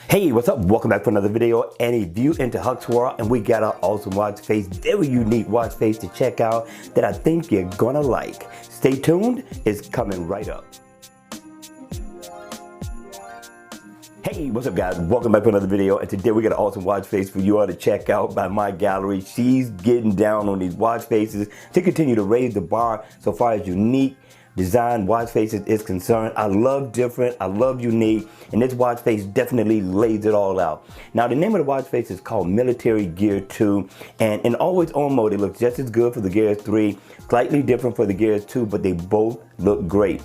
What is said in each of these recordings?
Hey, what's up? Welcome back for another video and a view into Huck's World, and we got an awesome watch face, very unique watch face to check out that I think you're gonna like. Stay tuned, it's coming right up. Hey, what's up guys? Welcome back for another video, and today we got an awesome watch face for you all to check out by my gallery. She's getting down on these watch faces to continue to raise the bar so far as unique design watch faces is concerned. I love different, I love unique, and this watch face definitely lays it all out. Now the name of the watch face is called Military Gear 2, and in always on mode it looks just as good for the Gear 3, slightly different for the Gear 2, but they both look great.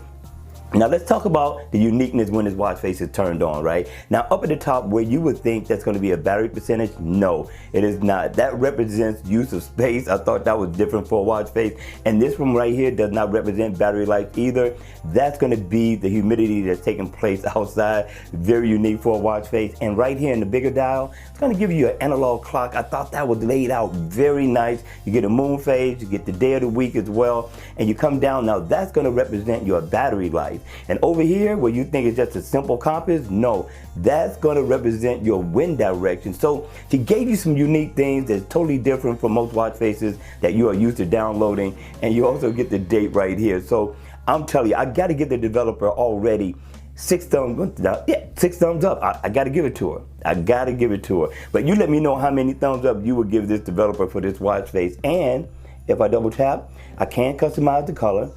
Now let's talk about the uniqueness when this watch face is turned on, right? Now up at the top where you would think that's going to be a battery percentage, no, it is not. That represents use of space. I thought that was different for a watch face. And this one right here does not represent battery life either. That's going to be the humidity that's taking place outside. Very unique for a watch face. And right here in the bigger dial, it's going to give you an analog clock. I thought that was laid out very nice. You get a moon phase, you get the day of the week as well, and you come down. Now that's going to represent your battery life. And over here, where you think it's just a simple compass, no, that's going to represent your wind direction. So she gave you some unique things that's totally different from most watch faces that you are used to downloading. And you also get the date right here. So I'm telling you, I got to give the developer already 6 thumbs up. Yeah, 6 thumbs up. I got to give it to her. I got to give it to her. But you let me know how many thumbs up you would give this developer for this watch face. And if I double tap, I can customize the color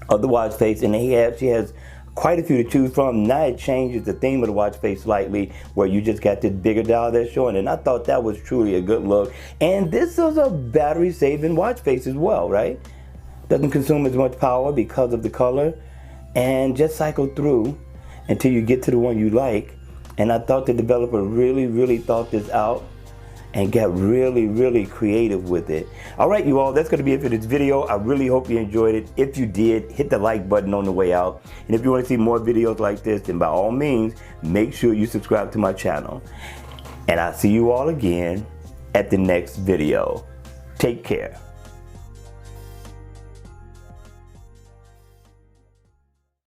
of the watch face, and she has quite a few to choose from. Now it changes the theme of the watch face slightly, where you just got this bigger dial that's showing, and I thought that was truly a good look. And this is a battery saving watch face as well, right? Doesn't consume as much power because of the color, and just cycle through until you get to the one you like. And I thought the developer really thought this out and got really creative with it. All right, you all, that's gonna be it for this video. I really hope you enjoyed it. If you did, hit the like button on the way out. And if you wanna see more videos like this, then by all means, make sure you subscribe to my channel. And I'll see you all again at the next video. Take care.